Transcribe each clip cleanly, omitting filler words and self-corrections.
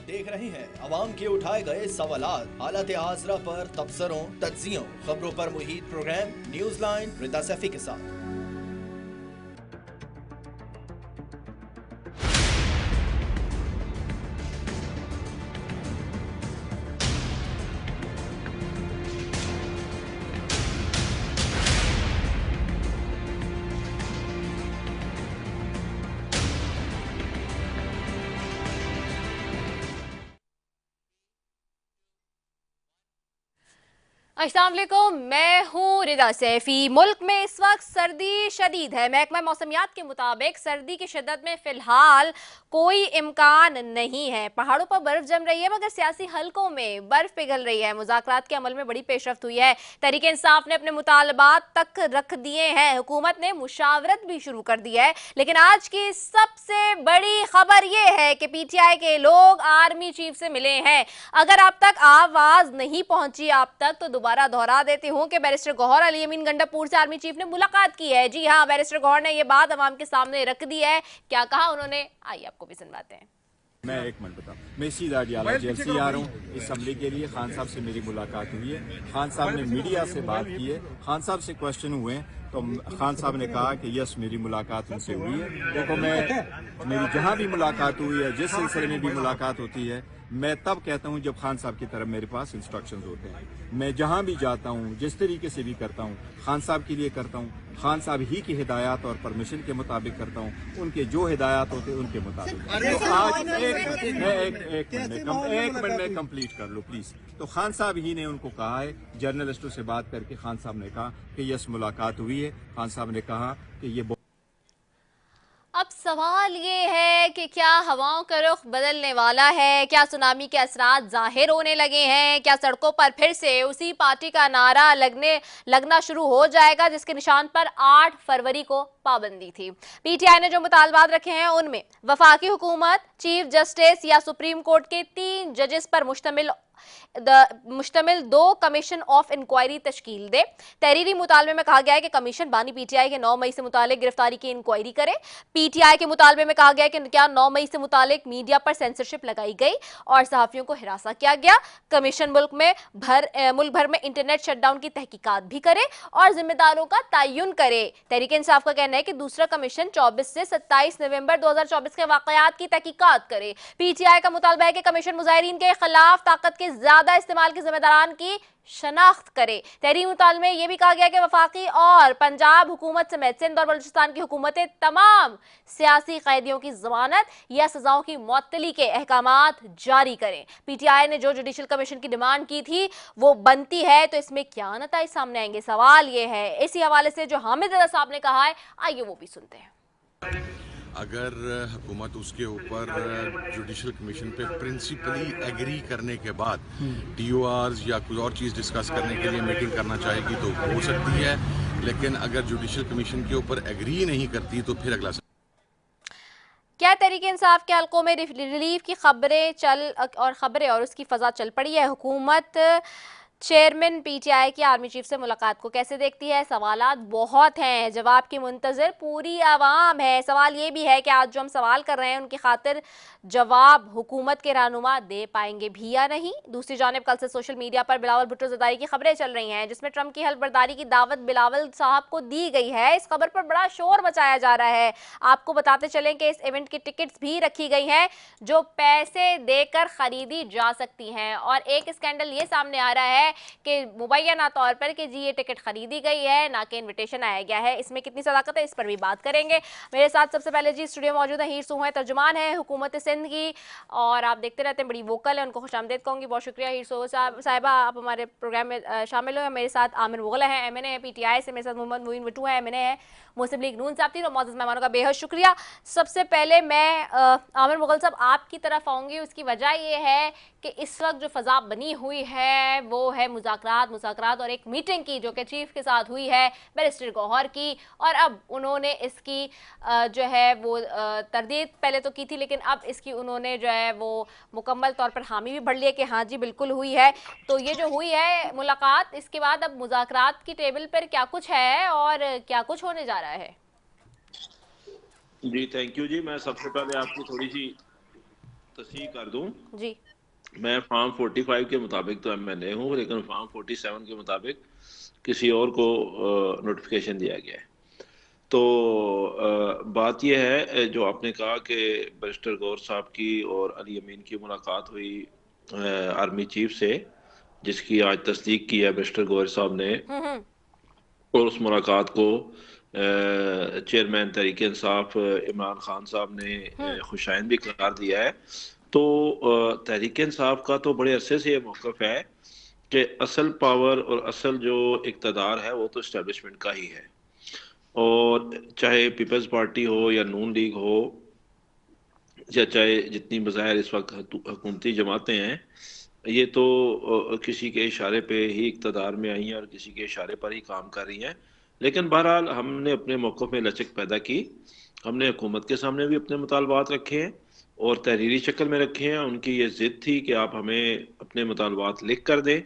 देख रहे हैं अवाम के उठाए गए सवालात, हालत हाजरा पर तबसरों, तज्जियों, खबरों पर मुहित प्रोग्राम न्यूज लाइन रिदा सैफी के साथ। अस्सलाम वालेकुम, मैं हूँ रिदा सैफी। मुल्क में इस वक्त सर्दी शदीद है। महकमा मौसमियात के मुताबिक सर्दी की शिद्दत में फिलहाल कोई इम्कान नहीं है। पहाड़ों पर बर्फ जम रही है मगर सियासी हलकों में बर्फ पिघल रही है। मुज़ाकरात के अमल में बड़ी पेशरफ्त हुई है। तहरीक इंसाफ ने अपने मुतालबात तक रख दिए हैं। हुकूमत ने मुशावरत भी शुरू कर दी है। लेकिन आज की सबसे बड़ी खबर यह है कि PTI के लोग आर्मी चीफ से मिले हैं। अगर अब तक आवाज नहीं पहुंची आप तक तो दोबारा दोहरा देती हूं कि बैरिस्टर गौहर अली अमीन गंडापुर से आर्मी चीफ ने मुलाकात की है। जी हां, बैरिस्टर गौहर ने यह बात अवाम के सामने रख दी है। क्या कहा उन्होंने, आइए आपको भी सुनवाते हैं। मैं एक मिनट बताऊं, मैं सीधा डियाला जेल से आ रहा हूँ इस हमले के लिए। खान साहब से मेरी मुलाकात हुई है। खान साहब ने मीडिया से बात की है। खान साहब से क्वेश्चन हुए हैं तो खान साहब ने कहा कि यस मेरी मुलाकात उनसे हुई है। देखो, मेरी जहां भी मुलाकात हुई है, जिस सिलसिले में भी मुलाकात होती है, मैं तब कहता हूं जब खान साहब की तरफ मेरे पास इंस्ट्रक्शंस होते हैं। मैं जहां भी जाता हूं, जिस तरीके से भी करता हूं, खान साहब के लिए करता हूं, खान साहब ही की हिदायत और परमिशन के मुताबिक करता हूं। उनके जो हिदायत होते हैं उनके मुताबिक। तो आज एक मिनट में कंप्लीट कर लो प्लीज। तो खान साहब ही ने उनको कहा है, जर्नलिस्टों से बात करके खान साहब ने कहा कि यस मुलाकात हुई है। खान साहब ने कहा कि ये अब सवाल ये है कि क्या हवाओं का रुख बदलने वाला है? क्या सुनामी के असरात जाहिर होने लगे हैं? क्या सड़कों पर फिर से उसी पार्टी का नारा लगना शुरू हो जाएगा जिसके निशान पर 8 फरवरी को पाबंदी थी? PTI ने जो मुतालबात रखे हैं उनमें वफाकी हुकूमत, चीफ जस्टिस या सुप्रीम कोर्ट के 3 जजेस पर मुश्तमिल 2 कमीशन ऑफ इंक्वायरी तश्कील दे। तहरीरी मुतालबे में कहा गया है कि कमीशन बानी PTI के 9 मई से मुतालिक गिरफ्तारी की इंक्वायरी करे। PTI के मुतालबे में कहा गया है कि क्या 9 मई से मुतालिक मीडिया पर सेंसरशिप लगाई गई और सहाफियों को हिरासा किया गया। कमीशन मुल्क भर में इंटरनेट शटडाउन की तहकीकात भी करे और जिम्मेदारों का तयन करे। तहरीक इंसाफ का कहना है कि दूसरा कमीशन 24 से 27 नवंबर 2024 के वाकयात की तहकीकात करे। PTI का मुतालबा है कि कमीशन मुजाहिरीन के खिलाफ ताकत के ज्यादा इस्तेमाल के जिम्मेदारान की शनाख्त करे। तहरीरी मुतालबे में यह भी कहा गया कि वफाकी और पंजाब हुकूमत समेत सिंध और बलूचिस्तान की हुकूमतें तमाम सियासी कैदियों की जमानत या सजाओं की मुअत्तली के अहकामात जारी करें। PTI ने जो जुडिशल कमीशन की डिमांड की थी वो बनती है, तो इसमें क्या नतीजे सामने आएंगे, सवाल ये है। इसी हवाले से जो हामिद रजा साहब ने कहा है, आइए वो भी सुनते हैं। अगर हुकूमत उसके ऊपर जुडिशल कमीशन पे प्रिंसिपली एग्री करने के बाद TORs या कुछ और चीज़ डिस्कस करने के लिए मीटिंग करना चाहेगी तो हो सकती है, लेकिन अगर जुडिशल कमीशन के ऊपर एग्री नहीं करती तो फिर अगला क्या तहरीक इंसाफ के हलकों में रिलीफ की खबरें और उसकी फजा चल पड़ी है? हुकूमत चेयरमैन PTI की आर्मी चीफ से मुलाकात को कैसे देखती है? सवालात बहुत हैं, जवाब की मुंतजर पूरी आवाम है। सवाल ये भी है कि आज जो हम सवाल कर रहे हैं उनकी खातिर जवाब हुकूमत के रहनुमा दे पाएंगे भी या नहीं। दूसरी जानिब कल से सोशल मीडिया पर बिलावल भुट्टो ज़रदारी की खबरें चल रही हैं जिसमें ट्रंप की हल्फबर्दारी की दावत बिलावल साहब को दी गई है। इस खबर पर बड़ा शोर मचाया जा रहा है। आपको बताते चलें कि इस इवेंट की टिकट्स भी रखी गई हैं जो पैसे देकर खरीदी जा सकती हैं। और एक स्कैंडल ये सामने आ रहा है कि मुबैना तौर पर कि जी ये टिकट खरीदी गई है, ना कि इनविटेशन आया गया है। इसमें कितनी सदाकत है, इस पर भी बात करेंगे। मेरे साथ सबसे पहले जी स्टूडियो मौजूद है हीर सूह है, तर्जुमान है हुकूमत सिंध की, और आप देखते रहते हैं, बड़ी वोकल है, उनको खुशामदीद कहूँगी। बहुत शुक्रिया हीर सूह साहिबा, आप हमारे प्रोग्राम में शामिल हुए। मेरे साथ आमिर मुगल है, MNA है PTI से। मेरे साथ मोहम्मद मुइन वटू है, MNA है मुस्लिम लीग नून साहब थी। और मौजूद मेहमानों का बेहद शुक्रिया। सबसे पहले मैं आमिर मुगल साहब आपकी तरफ आऊँगी। उसकी वजह ये है कि इस वक्त जो फ़ज़ा बनी हुई है वो है मुज़ाकरात और एक मीटिंग की जो कि चीफ के साथ हुई है बैरिस्टर गौहर की, और अब उन्होंने इसकी जो है वो तरदीद पहले तो की थी, लेकिन अब इसकी उन्होंने जो है वो मुकम्मल तौर पर हामी भी भर लिया कि हाँ जी बिल्कुल हुई है। तो ये जो हुई है मुलाकात, इसके बाद अब मुज़ाकरात की टेबल पर क्या कुछ है और क्या कुछ होने जा रहा है? जी थैंक यू जी। मैं सबसे पहले आपकी थोड़ी सी तस्दीक कर दूं, जी। मैं फार्म 45 के मुताबिक तो MNA हूँ, लेकिन फार्म 47 के मुताबिक किसी और को नोटिफिकेशन दिया गया है। तो बात यह है जो आपने कहा कि बैरिस्टर गौर साहब की और अली अमीन की मुलाकात हुई आर्मी चीफ से, जिसकी आज तस्दीक की है बैरिस्टर गौर साहब ने, और उस मुलाकात को चेयरमैन तहरीक इंसाफ इमरान खान साहब ने खुशाइन भी करार दिया है। तो तहरीक इंसाफ का तो बड़े अरसे से ये मौक़िफ़ है कि असल पावर और असल जो इक़्तिदार है वो तो इस्टेब्लिशमेंट का ही है, और चाहे पीपल्स पार्टी हो या नून लीग हो या चाहे जितनी बज़ाहिर इस वक्त हुकूमती जमातें हैं, ये तो किसी के इशारे पे ही इक़्तिदार में आई हैं और किसी के इशारे पर ही काम कर रही हैं। लेकिन बहरहाल हमने अपने मौक़िफ़ में लचक पैदा की, हमने हुकूमत के सामने भी अपने मुतालबात रखे हैं और तहरीरी शक्ल में रखे हैं। उनकी ये ज़िद थी कि आप हमें अपने मुतालबात लिख कर दें,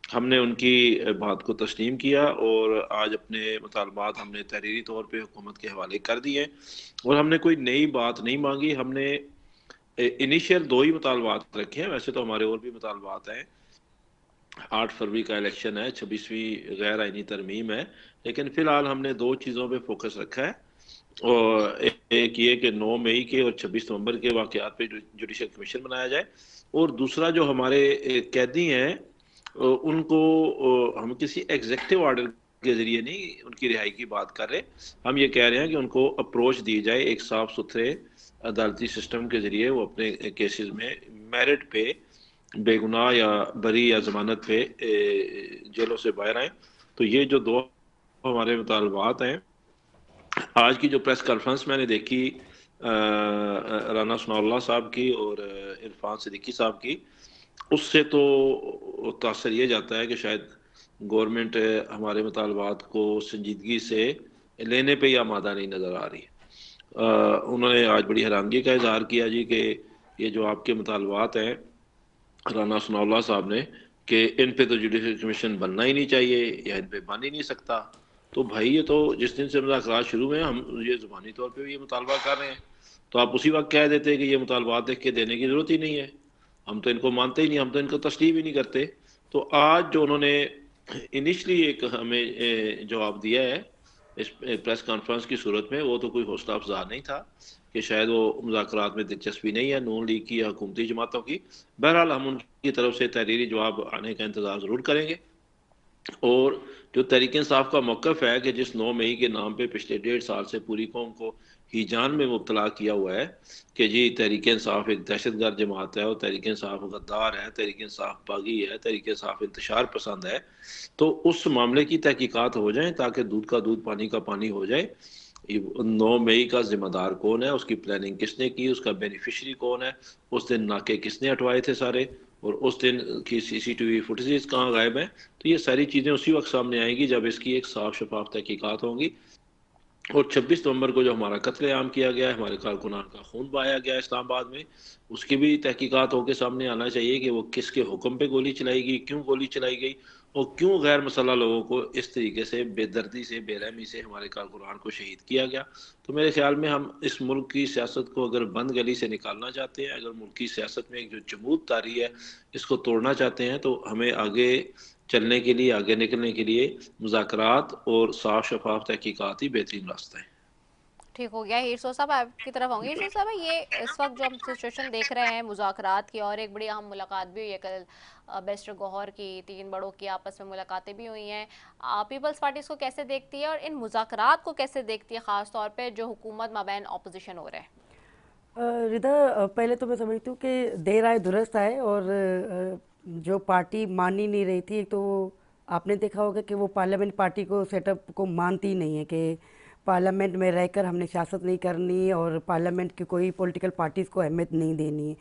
हमने उनकी बात को तस्लीम किया और आज अपने मुतालबात हमने तहरीरी तौर पे हुकूमत के हवाले कर दिए, और हमने कोई नई बात नहीं मांगी। हमने इनिशियल 2 ही मुतालबात रखे हैं, वैसे तो हमारे और भी मुतालबात हैं। 8 फरवरी का इलेक्शन है, 26वीं गैर आइनी तरमीम है, लेकिन फ़िलहाल हमने 2 चीज़ों पे फोकस रखा है, और एक ये कि 9 मई के और 26 नवंबर के वाक़यात पे जुडिशल कमीशन बनाया जाए, और दूसरा जो हमारे कैदी हैं उनको हम किसी एग्जीक्यूटिव ऑर्डर के ज़रिए नहीं उनकी रिहाई की बात कर रहे, हम ये कह रहे हैं कि उनको अप्रोच दी जाए एक साफ़ सुथरे अदालती सिस्टम के ज़रिए, वो अपने केसेस में मेरिट पे बेगुनाह या बरी या ज़मानत पे जेलों से बाहर आएँ। तो ये जो 2 हमारे मुतालबात हैं, आज की जो प्रेस कॉन्फ्रेंस मैंने देखी राना सनाउल्लाह साहब की और इरफान सिद्दीकी साहब की, उससे तो तासर ये जाता है कि शायद गवर्नमेंट हमारे मुतालबात को संजीदगी से लेने पे ही आमादा नहीं नज़र आ रही है। उन्होंने आज बड़ी हैरानगी का इजहार किया जी कि ये जो आपके मुतालबात हैं राना सनाउल्लाह साहब ने, कि इन पे तो जुडिशल कमीशन बनना ही नहीं चाहिए या इन पे बन ही नहीं सकता। तो भाई ये तो जिस दिन से मुज़ाकरात शुरू हुए हैं, हम ये ज़ुबानी तौर पे भी ये मुतालबा कर रहे हैं, तो आप उसी वक्त कह देते कि ये मुतालबात देख के देने की ज़रूरत ही नहीं है, हम तो इनको मानते ही नहीं, हम तो इनको तस्लीम ही नहीं करते। तो आज जो उन्होंने इनिशली एक हमें जवाब दिया है इस प्रेस कॉन्फ्रेंस की सूरत में, वो तो कोई हौसला अफजा नहीं था कि शायद वो मुज़ाकरात में दिलचस्पी नहीं है नून लीग की या हुकूमती जमातों की। बहरहाल हम उनकी तरफ से तहरीरी जवाब आने का इंतज़ार ज़रूर करेंगे, और जो तहरीक इंसाफ का मौक़िफ़ है कि जिस 9 मई के नाम पे पिछले 1.5 साल से पूरी कौम को हीजान में मुब्तला किया हुआ है कि जी तहरीक इंसाफ एक दहशतगर्द जमात है और तहरीक इंसाफ गद्दार है, तहरीक इंसाफ बागी है, तहरीक इंसाफ इंतशार पसंद है, तो उस मामले की तहकीकात हो जाए ताकि दूध का दूध पानी का पानी हो जाए। 9 मई का जिम्मेदार कौन है, उसकी प्लानिंग किसने की, उसका बेनिफिशरी कौन है, उस दिन नाके किसने हटवाए थे सारे, और उस दिन की CCTV फुटेजेस कहाँ गायब हैं। तो ये सारी चीज़ें उसी वक्त सामने आएंगी जब इसकी एक साफ शफाफ तहकीकात होंगी। और 26 नवंबर को जो हमारा कत्लेआम किया गया है, हमारे कारकुनान का खून बहाया गया इस्लामाबाद में, उसकी भी तहकीकात होकर सामने आना चाहिए कि वो किसके हुक्म पे गोली चलाई गई, क्यों गोली चलाई गई, और क्यों गैर मसल्ला लोगों को इस तरीके से बेदर्दी से बेरहमी से हमारे कारकुनान को शहीद किया गया। तो मेरे ख्याल में हम इस मुल्क की सियासत को अगर बंद गली से निकालना चाहते हैं, अगर मुल्क की सियासत में एक जो जमूद तारी है इसको तोड़ना चाहते हैं, तो हमें आगे चलने के लिए, आगे निकलने के लिए मुज़ाकरात और साफ शफाफ तहकीकात ही बेहतरीन रास्ता है। ठीक हो गया। हीरसो साहब आपकी तरफ होंगे। हीरसो साहब, ये इस वक्त जो हम सिचुएशन देख रहे हैं मुज़ाकरात की, और एक बड़ी अहम मुलाकात भी हुई है कल बैरिस्टर गौहर की, 3 बड़ों की आपस में मुलाकातें भी हुई हैं। पीपल्स पार्टी इसको कैसे देखती है और इन मुज़ाकरात को कैसे देखती है, ख़ास तौर पे जो हुकूमत माबैन ऑपोजिशन हो रहा है? रिदा, पहले तो मैं समझती हूँ कि देर आए दुरुस्त आए, और जो पार्टी मान ही नहीं रही थी, एक तो आपने देखा होगा कि वो पार्लियामेंट पार्टी को सेटअप को मानती ही नहीं है कि पार्लियामेंट में रहकर हमने सियासत नहीं करनी और पार्लियामेंट की कोई पॉलिटिकल पार्टीज़ को अहमियत नहीं देनी है।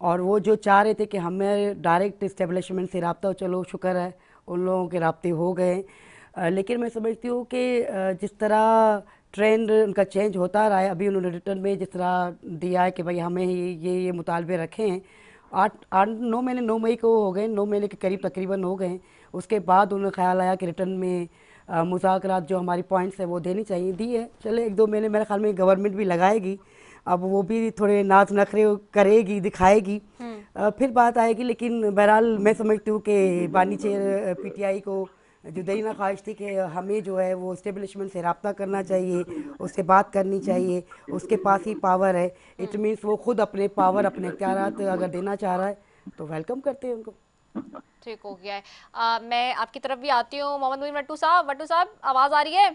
और वो जो चाह रहे थे कि हमें डायरेक्ट इस्टेब्लिशमेंट से रब्ता हो, चलो शुक्र है उन लोगों के रब्ते हो गए। लेकिन मैं समझती हूँ कि जिस तरह ट्रेंड उनका चेंज होता रहा है, अभी उन्होंने रिटर्न में जिस तरह दिया है कि भाई हमें ये मुतालबे रखे हैं, 9 मई को हो गए, 9 महीने के करीब तकरीबन हो गए। उसके बाद उन्हें ख्याल आया कि रिटर्न में मुज़ाकरात जो हमारी पॉइंट्स है वो देनी चाहिए, दी है। चले 1-2 महीने मेरे ख्याल में गवर्नमेंट भी लगाएगी, अब वो भी थोड़े नाच नखरे करेगी, दिखाएगी, फिर बात आएगी। लेकिन बहरहाल मैं समझती हूँ कि बानी चेयर पीटीआई को जो दरीना ख्वाहिश थी कि हमें जो है वो इस्टेब्लिशमेंट से रब्ता करना चाहिए, उससे बात करनी चाहिए, उसके पास ही पावर है। इट मीन्स वो खुद अपने पावर, अपने इख्तियारात अगर देना चाह रहा है तो वेलकम करते हैं उनको। ठीक हो गया है। मैं आपकी तरफ भी आती हूँ। मोहम्मद मुइन वट्टू साहब आवाज़ आ रही है?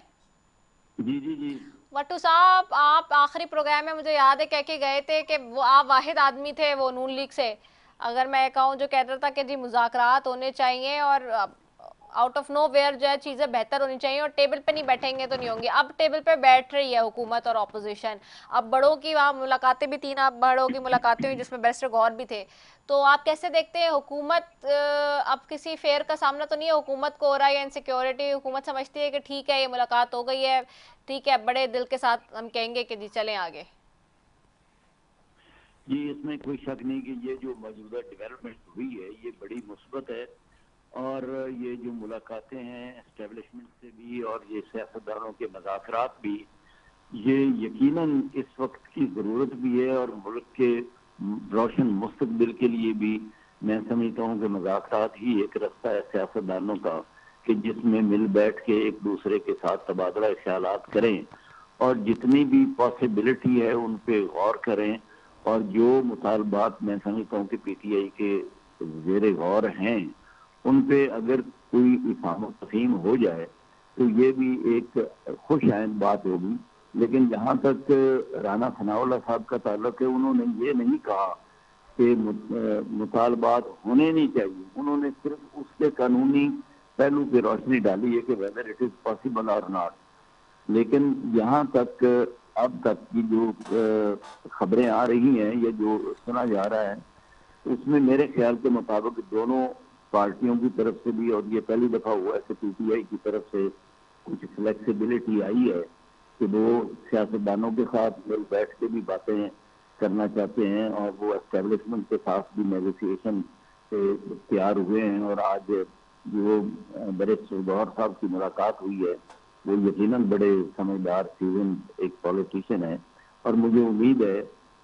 जी जी जी। वट्टू साहब, आप आखिरी प्रोग्राम में मुझे याद है कह के गए थे कि वो आप वाहिद आदमी थे वो नून लीग से, अगर मैं कहूँ, जो कहता था कि जी मुज़ाकरात होने चाहिए और आउट ऑफ नो वेयर जो है चीज़ें बेहतर होनी चाहिए और टेबल पे नहीं बैठेंगे तो नहीं होंगी। अब टेबल पे बैठ रही है हुकूमत और अपोजिशन। अब बड़ों की वहाँ मुलाकातें भी थी ना, बड़ों की मुलाकातें हुई जिसमें बैरिस्टर गौहर भी थे। तो आप कैसे देखते हैं हुकूमत अब किसी फेयर का सामना तो नहीं है हुकूमत को हो रहा है या इनसिक्योरिटी? हुकूमत समझती है कि ठीक है ये मुलाकात हो गई है, ठीक है, बड़े दिल के साथ हम कहेंगे कि जी चलें आगे? जी, इसमें कोई शक नहीं कि ये जो मौजूदा डेवलपमेंट हुई है ये बड़ी मुस्बत है, और ये जो मुलाकातें हैं एस्टेब्लिशमेंट से भी और ये सियासतदानों के मुज़ाकरात भी, ये यकीनन इस वक्त की ज़रूरत भी है और मुल्क के रोशन मुस्तकबिल के लिए भी मैं समझता हूँ कि मुज़ाकरात ही एक रास्ता है सियासतदानों का कि जिसमें मिल बैठ के एक दूसरे के साथ तबादला ख्यालात करें और जितनी भी पॉसिबिलिटी है उन पे गौर करें, और जो मुतालबात मैं समझता हूँ कि पीटीआई के ज़ेरे गौर हैं उन पे अगर कोई इफ़ाम तफ़हीम हो जाए तो ये भी एक खुश आइंद बात होगी। लेकिन जहाँ तक राना सनाउल्लाह साहब का ताल्लुक है, उन्होंने ये नहीं कहा कि मुतालबात होने नहीं चाहिए, उन्होंने सिर्फ उसके कानूनी पहलू पे रोशनी डाली है कि वेदर इट इज़ पॉसिबल और नॉट। लेकिन यहाँ तक अब तक की जो खबरें आ रही हैं या जो सुना जा रहा है उसमें मेरे ख्याल के मुताबिक दोनों पार्टियों की तरफ से भी, और ये पहली दफा हुआ है कि पीटीआई की तरफ से कुछ फ्लेक्सिबिलिटी आई है कि वो सियासतदानों के साथ मिल बैठ के भी बातें करना चाहते हैं और वो एस्टेब्लिशमेंट के साथ भी नेगोशिएशन से तैयार हुए हैं। और आज जो बैरिस्टर गौहर साहब की मुलाकात हुई है वो यकीनन बड़े समझदार सीजन एक पॉलिटिशियन है, और मुझे उम्मीद है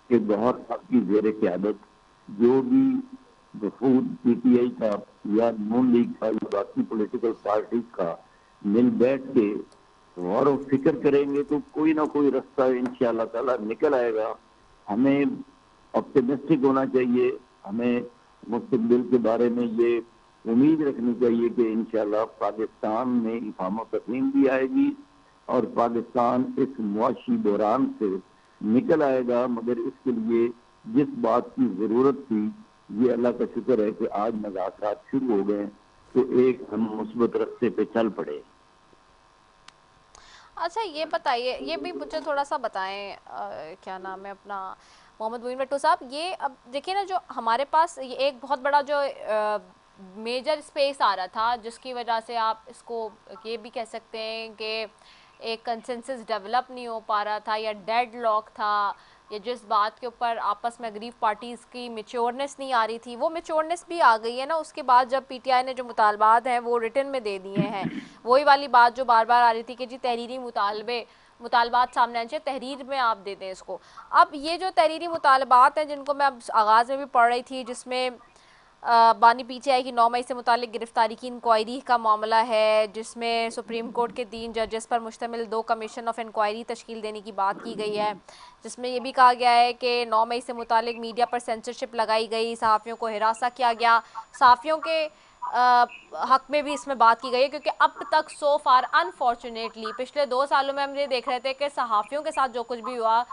कि गौहर साहब की ज़ेर क़यादत जो भी वफूद पीटीआई का या नून लीग का या बाकी पॉलिटिकल पार्टीज का मिल बैठ के गौर और फिक्र करेंगे तो कोई ना कोई रास्ता इंशाअल्लाह ताला निकल आएगा। हमें ऑप्टिमिस्टिक होना चाहिए, हमें मुस्तकबिल के बारे में ये उम्मीद रखनी चाहिए कि इंशाअल्लाह पाकिस्तान में इफ़ाम तफ़हीम भी आएगी और पाकिस्तान इस मुआशी बहरान से निकल आएगा। मगर इसके लिए जिस बात की ज़रूरत थी, ये अल्लाह का शुक्र है कि आज मुज़ाकरात शुरू हो गए तो एक हम मुस्बत रास्ते पे चल पड़े। अच्छा ये बताइए, ये भी मुझे थोड़ा सा बताएं, क्या नाम है अपना, मोहम्मद मुइन वट्टू साहब, ये अब देखिए ना जो हमारे पास ये एक बहुत बड़ा जो मेजर स्पेस आ रहा था जिसकी वजह से आप इसको ये भी कह सकते हैं कि एक कंसेंसस डेवलप नहीं हो पा रहा था या डेड लॉक था, या जिस बात के ऊपर आपस में अग्रीव पार्टीज़ की मेच्योरनेस नहीं आ रही थी, वो मेच्योरनेस भी आ गई है ना उसके बाद जब पीटीआई ने जो मुतालबात हैं वो रिटन में दे दिए हैं। वही वाली बात जो बार बार आ रही थी कि जी तहरीरी मुतालबात सामने आने चाहिए, तहरीर में आप दे दें इसको। अब ये जो तहरीरी मुतालबात हैं जिनको मैं अब आगाज़ में भी पढ़ रही थी, जिसमें बानी पीटीआई की 9 मई से मुतालिक गिरफ्तारी की इंक्वायरी का मामला है, जिसमें सुप्रीम कोर्ट के 3 जजेस पर मुश्तमिल 2 कमीशन ऑफ इंक्वायरी तश्कील देने की बात की गई है, जिसमें यह भी कहा गया है कि 9 मई से मुतालिक मीडिया पर सेंसरशिप लगाई गई, सहाफ़ियों को हिरासा किया गया, सहाफ़ियों के हक में भी इसमें बात की गई है, क्योंकि अब तक सो फार अनफॉर्चुनेटली पिछले 2 सालों में हम ये देख रहे थे कि सहाफ़ियों के साथ जो कुछ भी हुआ,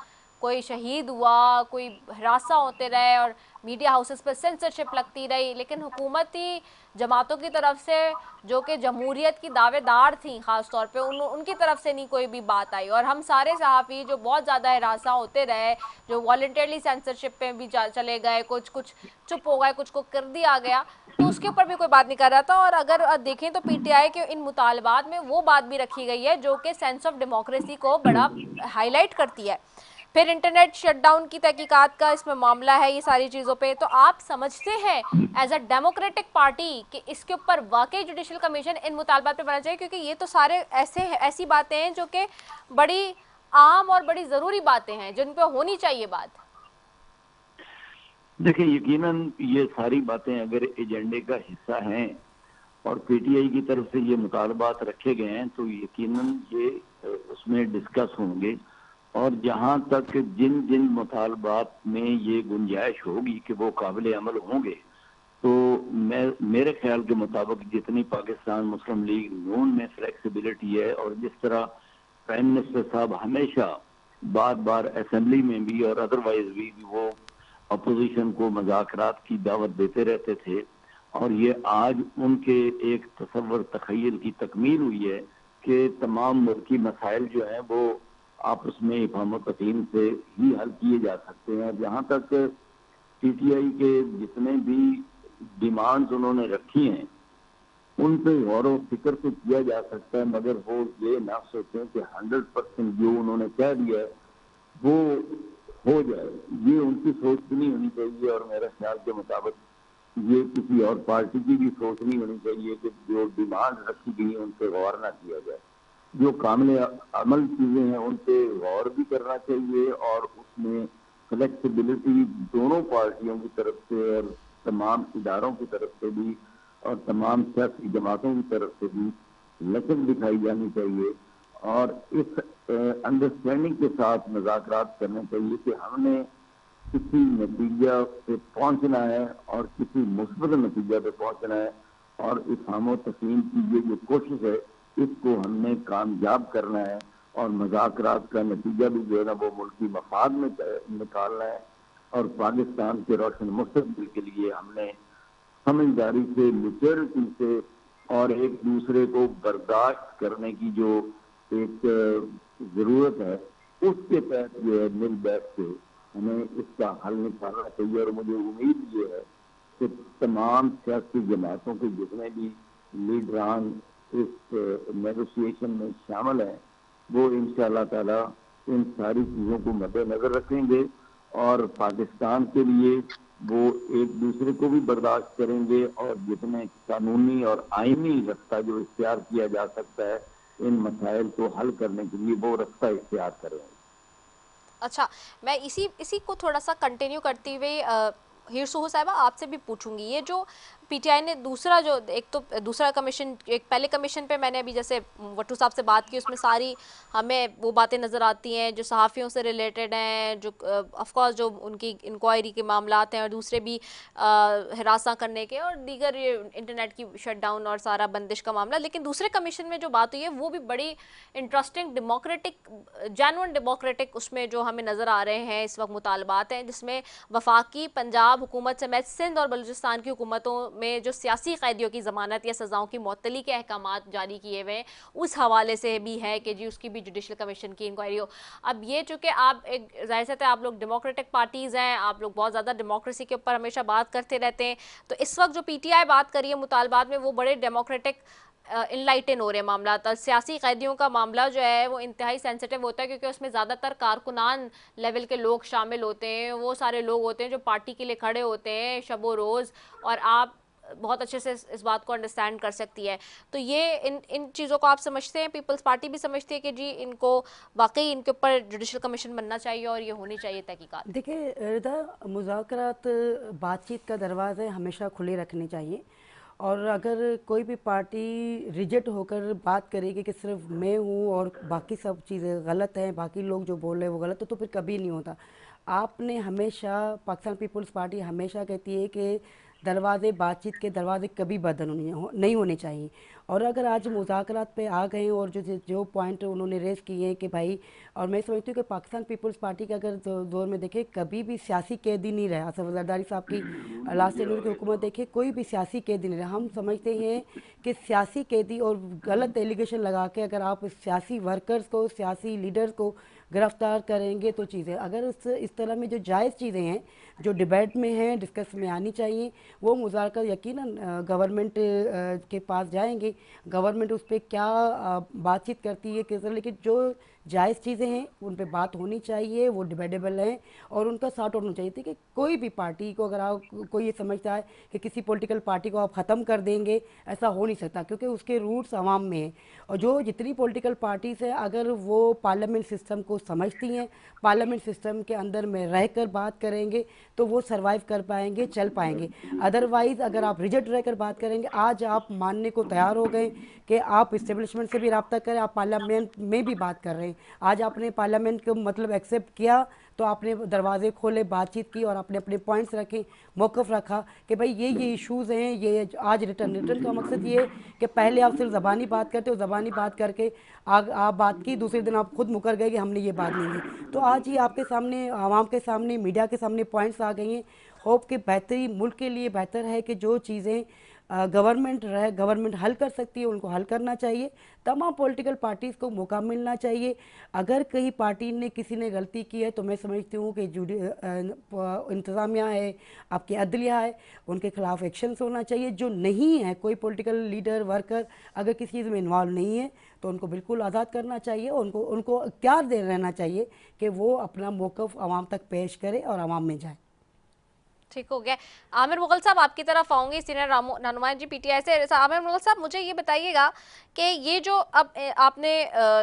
कोई शहीद हुआ, कोई हिरासा होते रहे और मीडिया हाउसेस पर सेंसरशिप लगती रही, लेकिन हुकूमती जमातों की तरफ से जो कि जमहूरियत की दावेदार थी ख़ास तौर पे उनकी तरफ से नहीं कोई भी बात आई। और हम सारे सहाफ़ी जो बहुत ज़्यादा हिरासा होते रहे, जो वॉलंटियरली सेंसरशिप पे भी चले गए, कुछ चुप हो गए, कुछ को कर दिया गया, तो उसके ऊपर भी कोई बात नहीं कर रहा था। और अगर देखें तो पीटीआई के इन मुतालबात में वो बात भी रखी गई है जो कि सेंस ऑफ डेमोक्रेसी को बड़ा हाईलाइट करती है। फिर इंटरनेट शटडाउन की तहकीकात का इसमें मामला है, ये सारी चीज़ों पे। तो आप समझते हैं एज अ डेमोक्रेटिक पार्टी कि इसके ऊपर वाकई जुडिशल कमीशन इन मुतालबात पे बनना चाहिए? क्योंकि ये तो सारे ऐसी बातें हैं जो कि बड़ी आम और बड़ी ज़रूरी बातें हैं जिन पे होनी चाहिए बात? देखिए, यकीनन ये सारी बातें अगर एजेंडे का हिस्सा हैं और पीटीआई की तरफ से ये मुतालबात रखे गए हैं तो यकीनन ये उसमें डिस्कस होंगे, और जहां तक जिन जिन मुतालबात में ये गुंजाइश होगी कि वो काबिल अमल होंगे, तो मेरे ख्याल के मुताबिक जितनी पाकिस्तान मुस्लिम लीग नून में फ्लेक्सिबिलिटी है, और जिस तरह प्राइम मिनिस्टर साहब हमेशा बार बार असेंबली में भी और अदरवाइज भी वो अपोजिशन को मुज़ाकरात की दावत देते रहते थे, और ये आज उनके एक तसव्वुर तखय्युल की तकमील हुई है कि तमाम मुल्की मसाइल जो हैं वो आपस में इफ़हाम तफ़हीम से ही हल किए जा सकते हैं। जहाँ तक पीटीआई के जितने भी डिमांड्स उन्होंने रखी हैं उन पे गौर व फिक्र तो किया जा सकता है, मगर वो ये ना सोचें कि 100% जो उन्होंने कह दिया है वो हो जाए। ये उनकी सोच भी नहीं होनी चाहिए, और मेरे ख्याल के मुताबिक ये किसी और पार्टी की भी सोच नहीं होनी चाहिए कि जो डिमांड रखी गई उन पर गौर ना किया जाए। जो कामिल अमल चीजें हैं उन पर गौर भी करना चाहिए, और उसमें फ्लेक्सिबिलिटी दोनों पार्टियों की तरफ से और तमाम इदारों की तरफ से भी और तमाम सियासी जमातों की तरफ से भी लचक दिखाई जानी चाहिए, और इस अंडरस्टैंडिंग के साथ मुज़ाकरात करने चाहिए कि हमने किसी नतीजा पे पहुंचना है और किसी मुस्बत नतीजा पे पहुंचना है, और इफ़हाम तफ़हीम की ये जो कोशिश है इसको हमने कामयाब करना है, और मुज़ाकरात का नतीजा भी जो है ना वो मुल्की मफाद में निकालना है, और पाकिस्तान के रोशन मुस्तक़बिल के लिए हमने समझदारी से, मैच्योरिटी से और एक दूसरे को बर्दाश्त करने की जो एक जरूरत है उसके तहत जो है मिल बैठ के हमें इसका हल निकालना चाहिए। और मुझे उम्मीद ये है कि तमाम सियासी जमातों के जितने भी लीडरान इस नेगोशिएशन में शामिल हैं वो इंशाअल्लाह ताला इन सारी चीज़ों को मद्देनजर रखेंगे, और पाकिस्तान के लिए वो एक दूसरे को भी बर्दाश्त करेंगे, और जितने कानूनी और आईनी रास्ता जो इख्तियार किया जा सकता है इन मसाइल को हल करने के लिए वो रास्ता इख्तियार करेंगे। अच्छा, मैं इसी को थोड़ा सा कंटिन्यू करते हुए हीर सुहू साहिबा आपसे भी पूछूंगी, ये जो पीटीआई ने दूसरा जो एक तो दूसरा कमीशन, एक पहले कमीशन पे मैंने अभी जैसे वट्टू साहब से बात की उसमें सारी हमें वो बातें नज़र आती हैं जो सहाफ़ियों से रिलेटेड हैं, जो ऑफकोर्स जो उनकी इंक्वायरी के मामलात हैं और दूसरे भी हिरासा करने के और दीगर ये इंटरनेट की शटडाउन और सारा बंदिश का मामला। लेकिन दूसरे कमीशन में जो बात हुई है वो भी बड़ी इंटरेस्टिंग, डेमोक्रेटिक, जेन्युइन डेमोक्रेटिक उसमें जो हमें नज़र आ रहे हैं इस वक्त मुतालबात हैं, जिसमें वफाकी पंजाब हुकूमत समेत सिंध और बलूचिस्तान की हुकूमतों में जो सियासी कैदियों की ज़मानत या सज़ाओं की मुअत्तली के अहकामात जारी किए हुए हैं उस हवाले से भी है कि जी उसकी भी जुडिशल कमीशन की इंक्वायरी हो। अब ये चूँकि आप एक जाहिर सी आप लोग डेमोक्रेटिक पार्टीज़ हैं, आप लोग बहुत ज़्यादा डेमोक्रेसी के ऊपर हमेशा बात करते रहते हैं, तो इस वक्त जो पीटीआई बात करी है मुतालबात में वो बड़े डेमोक्रेटिक इनलाइटन हो रहे हैं मामला। सियासी कैदियों का मामला जो है वो इंतहाई सेंसिटिव होता है क्योंकि उसमें ज़्यादातर कारकुनान लेवल के लोग शामिल होते हैं, वो सारे लोग होते हैं जो पार्टी के लिए खड़े होते हैं शबो रोज़, और आप बहुत अच्छे से इस बात को अंडरस्टैंड कर सकती है। तो ये इन चीज़ों को आप समझते हैं, पीपल्स पार्टी भी समझती है कि जी इनको वाकई इनके ऊपर जुडिशल कमीशन बनना चाहिए और ये होनी चाहिए तहकीकात? देखिए रिदा, मुज़ाकरात बातचीत का दरवाज़े हमेशा खुले रखने चाहिए, और अगर कोई भी पार्टी रिजेक्ट होकर बात करेगी कि सिर्फ मैं हूँ और बाकी सब चीज़ें गलत हैं, बाकी लोग जो बोल रहे हैं वो गलत है, तो फिर कभी नहीं होता। आपने हमेशा, पाकिस्तान पीपल्स पार्टी हमेशा कहती है कि दरवाजे, बातचीत के दरवाजे कभी बंद नहीं होने चाहिए। और अगर आज मुज़ाकरात पे आ गए और जो पॉइंट उन्होंने रेज़ किए हैं कि भाई, और मैं समझती हूँ कि पाकिस्तान पीपल्स पार्टी का अगर दौर में देखें कभी भी सियासी कैदी नहीं रहा। असद जरदारी साहब की लास्ट टेन्योर की हुकूमत देखें, कोई भी सियासी कैदी नहीं रहा। हम समझते हैं कि सियासी कैदी और गलत एलिगेशन लगा के अगर आप सियासी वर्कर्स को, सियासी लीडर्स को गिरफ्तार करेंगे तो चीज़ें, अगर इस तरह में जो जायज़ चीज़ें हैं जो डिबेट में हैं, डिस्कस में आनी चाहिए, वो मुज़ाकरात यकीनन गवर्नमेंट के पास जाएंगे देखें गवर्नमेंट उस पर क्या बातचीत करती है किस तरह, लेकिन जो जायज़ चीज़ें हैं उन पे बात होनी चाहिए, वो डिबेटेबल हैं और उनका सॉर्ट आउट होना चाहिए थी कि कोई भी पार्टी को अगर आप कोई ये समझता है कि किसी पॉलिटिकल पार्टी को आप ख़त्म कर देंगे, ऐसा हो नहीं सकता क्योंकि उसके रूट्स आवाम में हैं। और जो जितनी पॉलिटिकल पार्टीज़ हैं अगर वो पार्लियामेंट सिस्टम को समझती हैं, पार्लियामेंट सिस्टम के अंदर में रहकर बात करेंगे तो वो सर्वाइव कर पाएंगे, चल पाएंगे। अदरवाइज़ अगर आप रिजिड रहकर बात करेंगे, आज आप मानने को तैयार हो गए कि आप इस्टेब्लिशमेंट से भी रब्ता करें, आप पार्लियामेंट में भी बात कर रहे हैं। आज आपने पार्लियामेंट को मतलब एक्सेप्ट किया तो आपने दरवाजे खोले, बातचीत की और आपने अपने पॉइंट्स रखे, मौक़िफ़ रखा कि भाई ये इश्यूज़ हैं, ये आज रिटर्न का मकसद ये है कि पहले आप सिर्फ ज़बानी बात करते हो, ज़बानी बात करके आप बात की, दूसरे दिन आप खुद मुकर गए कि हमने ये बात नहीं की। तो आज ही आपके सामने, आवाम के सामने, मीडिया के सामने पॉइंट्स आ गई हैं। होप कि बेहतरी मुल्क के लिए बेहतर है कि जो चीज़ें गवर्नमेंट हल कर सकती है उनको हल करना चाहिए। तमाम पॉलिटिकल पार्टीज़ को मौका मिलना चाहिए। अगर कहीं पार्टी ने किसी ने गलती की है तो मैं समझती हूँ कि इंतज़ामिया है, आपकी अदलिया है, उनके खिलाफ एक्शंस होना चाहिए। जो नहीं है, कोई पॉलिटिकल लीडर वर्कर अगर किसी चीज़ में इन्वॉल्व नहीं है तो उनको बिल्कुल आज़ाद करना चाहिए। उनको इख्तियार दे रहना चाहिए कि वो अपना मौक़िफ़ आवाम तक पेश करे और आवाम में जाए। ठीक हो गया। आमिर मुगल साहब आपकी तरफ आऊंगी, सीनियर रहनुमा जी पीटीआई से। आमिर मुगल साहब मुझे ये बताइएगा कि ये जो अब आपने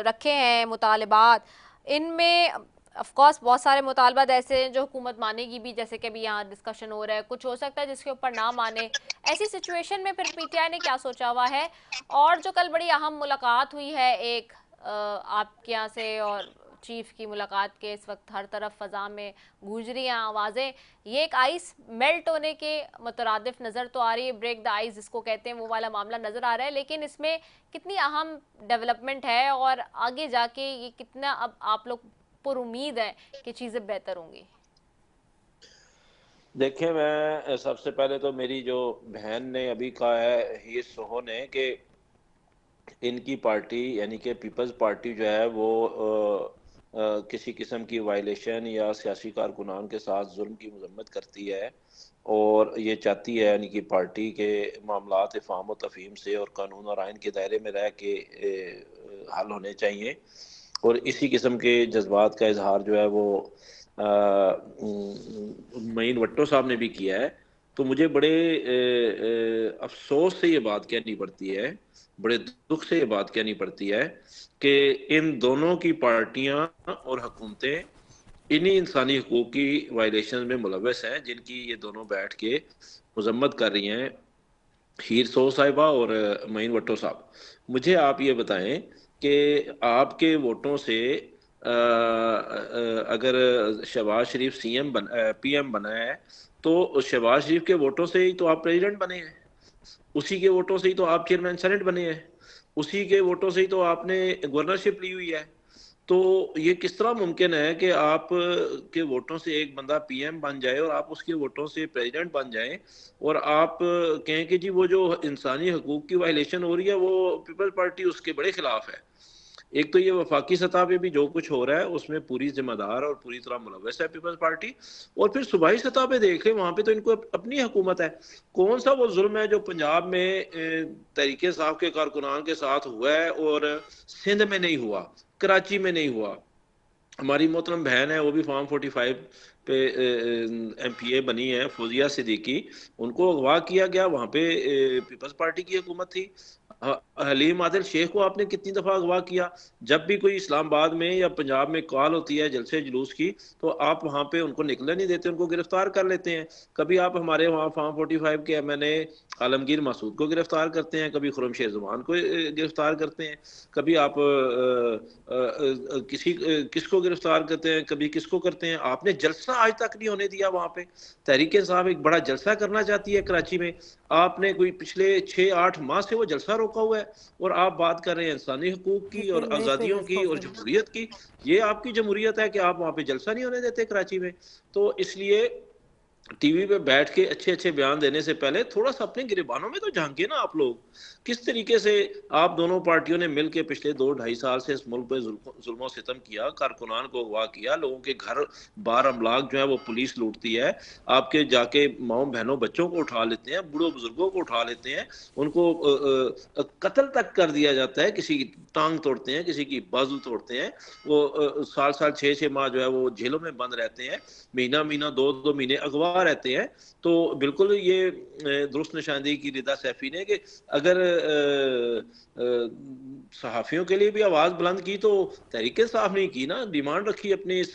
रखे हैं मुतालबात, इनमें ऑफ कोर्स बहुत सारे मुतालबात ऐसे हैं जो हुकूमत मानेगी भी, जैसे कि अभी यहाँ डिस्कशन हो रहा है, कुछ हो सकता है जिसके ऊपर ना माने। ऐसी सिचुएशन में फिर पीटीआई ने क्या सोचा हुआ है? और जो कल बड़ी अहम मुलाकात हुई है एक आपके यहाँ से और चीफ की मुलाकात के, इस वक्त हर तरफ फ़ज़ा में गूंज रही हैं आवाज़ें, ये एक आइस मेल्ट होने के मुतरादिफ नज़र तो आ रही है, ब्रेक द आइस जिसको कहते हैं वो वाला मामला नज़र आ रहा है। लेकिन इसमें कितनी अहम डेवलपमेंट है और आगे जाके ये कितना अब आप लोग पर उम्मीद है कि चीज़ें बेहतर होंगी? देखिए, मैं सबसे पहले तो मेरी जो बहन ने अभी कहा है, ही सोहो ने, कि इनकी पार्टी यानी कि पीपल्स पार्टी जो है वो किसी किस्म की वायलेशन या सियासी कारकुनान के साथ जुल्म की मजम्मत करती है और ये चाहती है यानी कि पार्टी के मामलात फ़ाहम व तफ़हीम से और कानून और आइन के दायरे में रह के हल होने चाहिए। और इसी किस्म के जज्बात का इजहार जो है वो मईन भुट्टो साहब ने भी किया है। तो मुझे बड़े अफसोस से ये बात कहनी पड़ती है, बड़े दुख से ये बात कहनी पड़ती है कि इन दोनों की पार्टियां और हुकूमतें इन्हीं इंसानी हकूक़ की वायलेशन में मुलव्वस हैं, जिनकी ये दोनों बैठ के मजम्मत कर रही हैं, हीर सो साहिबा और मईन भुट्टो साहब। मुझे आप ये बताएं कि आपके वोटों से अगर शहबाज शरीफ पीएम बना है तो शहबाज शरीफ के वोटों से ही तो आप प्रेसिडेंट बने हैं, उसी के वोटों से ही तो आप चेयरमैन सेनेट बने हैं, उसी के वोटों से ही तो आपने गवर्नरशिप ली हुई है। तो ये किस तरह मुमकिन है कि आप के वोटों से एक बंदा पीएम बन जाए और आप उसके वोटों से प्रेसिडेंट बन जाएं और आप कहें कि जी वो जो इंसानी हकूक़ की वायलेशन हो रही है वो पीपल्स पार्टी उसके बड़े खिलाफ है। एक तो ये वफाकी सतह पे भी जो कुछ हो रहा है उसमें पूरी जिम्मेदार और पूरी तरह मुलव्वस है पीपल्स पार्टी, और फिर सूबाई सतह पे देखें वहां पे तो इनको अपनी हुकूमत है। कौन सा वो जुल्म है जो पंजाब में तहरीके साहब के कारकुनान के साथ हुआ है और सिंध में नहीं हुआ, कराची में नहीं हुआ? हमारी मोहतरम बहन है, वो भी फॉर्म 45 पे एमपीए बनी है, फौजिया सिद्दीकी, उनको अगवा किया गया, वहाँ पे पीपल्स पार्टी की हुकूमत थी। हलीम आदिल शेख को आपने कितनी दफ़ा अगवा किया? जब भी कोई इस्लामाबाद में या पंजाब में कॉल होती है जलसे जुलूस की तो आप वहाँ पे उनको निकलने नहीं देते, उनको गिरफ्तार कर लेते हैं। कभी आप हमारे वहाँ फॉर्म 45 के एमएनए आलमगीर मासूद को गिरफ्तार करते हैं, कभी खुर्रमशेर ज़ुबान को गिरफ्तार करते हैं, कभी आप किसको गिरफ्तार करते हैं, कभी किसको करते हैं। आपने जलसा आज तक नहीं होने दिया वहाँ पे। तहरीके साहब एक बड़ा जलसा करना चाहती है कराची में, आपने कोई पिछले 6-8 माह से वो जलसा रोका हुआ है और आप बात कर रहे हैं इंसानी हकूक की और आज़ादियों की और जमहूरियत की। ये आपकी जमहूरियत है कि आप वहाँ पे जलसा नहीं होने देते कराची में? तो इसलिए टीवी पे बैठ के अच्छे अच्छे बयान देने से पहले थोड़ा सा अपने गिरबानों में तो झांके ना आप लोग। किस तरीके से आप दोनों पार्टियों ने मिलकर पिछले 2-2.5 साल से इस मुल्क पे जुल्म और सितम किया, कारकुनान को अगवा किया, लोगों के घर बार अमलाक जो है वो पुलिस लूटती है, आपके जाके माओ बहनों बच्चों को उठा लेते हैं, बूढ़ों बुजुर्गों को उठा लेते हैं, उनको कत्ल तक कर दिया जाता है, किसी की टांग तोड़ते हैं, किसी की बाजू तोड़ते हैं, वो साल साल 6-6 माह जो है वो जेलों में बंद रहते हैं, महीना महीना 2-2 महीने अगवा रहते हैं। तो बिल्कुल ये दुरुस्त निशानदेही की रिदा सैफी ने कि अगर सहाफ़ियों के लिए भी आवाज़ बुलंद की तो तहरीक इंसाफ नहीं की ना, डिमांड रखी अपनी इस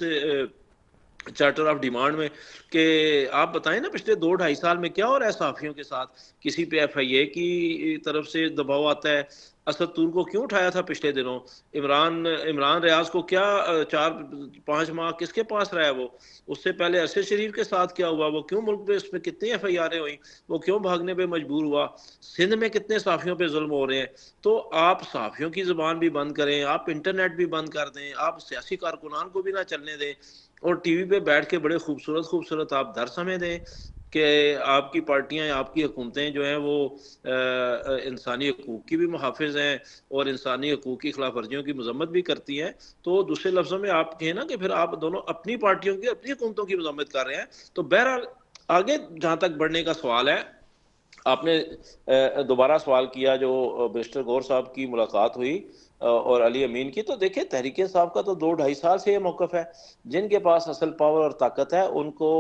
चार्टर ऑफ डिमांड में कि आप बताएं ना पिछले 2-2.5 साल में क्या हो रहा है सहाफ़ियों के साथ। किसी पे FIA की तरफ से दबाव आता है, असद तूर को क्यों उठाया था पिछले दिनों, इमरान रियाज को क्या 4-5 माह किसके पास रहा है वो, उससे पहले अरशद शरीफ के साथ क्या हुआ, वो क्यों मुल्क पे उसमें कितनी FIR हुई, वो क्यों भागने पे मजबूर हुआ, सिंध में कितने सहाफ़ियों पे जुल्म हो रहे हैं। तो आप सहाफ़ियों की ज़ुबान भी बंद करें, आप इंटरनेट भी बंद कर दें, आप सियासी कारकुनान को भी ना चलने दें, और टीवी पे बैठ के बड़े खूबसूरत खूबसूरत आप दर समय दें कि आपकी पार्टियां, आपकी हुकूमतें जो हैं वो इंसानी हकूक़ की भी मुहाफ़िज़ हैं और इंसानी हकूक़ की खिलाफ वर्जियों की मजम्मत भी करती हैं। तो दूसरे लफ्ज़ों में आप कहें ना कि फिर आप दोनों अपनी पार्टियों की, अपनी हुकूमतों की मजम्मत कर रहे हैं। तो बहरहाल आगे जहाँ तक बढ़ने का सवाल है, आपने दोबारा सवाल किया जो बैरिस्टर गौर साहब की मुलाकात हुई और अली अमीन की, तो देखिए तहरीक इंसाफ का तो 2-2.5 साल से ये मौक़िफ़ है, जिनके पास असल पावर और ताकत है उनको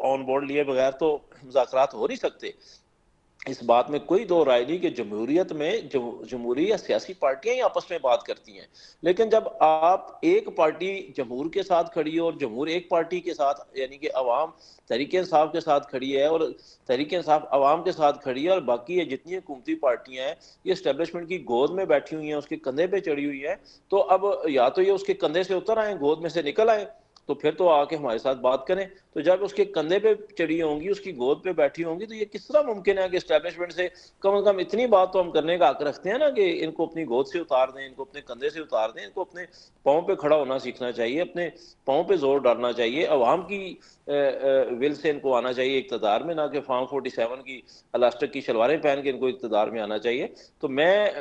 ऑन बोर्ड लिए बगैर तो मुज़ाकरात हो नहीं सकते। इस बात में कोई दो राय नहीं कि जमहूरियत में जमहूरी या सियासी पार्टियां ही आपस में बात करती हैं, लेकिन जब आप एक पार्टी जमहूर के साथ खड़ी हो और जमहूर एक पार्टी के साथ यानी कि अवाम तहरीक इंसाफ के साथ खड़ी है और तहरीक इंसाफ अवाम के साथ खड़ी है और बाकी ये जितनी हुकूमती पार्टियां हैं ये इस्टेब्लिशमेंट की गोद में बैठी हुई हैं, उसके कंधे पे चढ़ी हुई है, तो अब या तो ये उसके कंधे से उतर आए, गोद में से निकल आए, तो फिर तो आके हमारे साथ बात करें। तो जब उसके कंधे पे चढ़ी होंगी, उसकी गोद पे बैठी होंगी, तो ये किस तरह मुमकिन है कि एस्टेब्लिशमेंट से कम इतनी बात तो हम करने का हक रखते हैं ना कि इनको अपनी गोद से उतार दें, इनको अपने कंधे से उतार दें, इनको अपने पाँव पे खड़ा होना सीखना चाहिए, अपने पाँव पे जोर डालना चाहिए, अवाम की विल से इनको आना चाहिए इक़्तिदार में, ना कि फार्म 47 की इलास्टिक की शलवारें पहन के इनको इक़्तिदार में आना चाहिए। तो मैं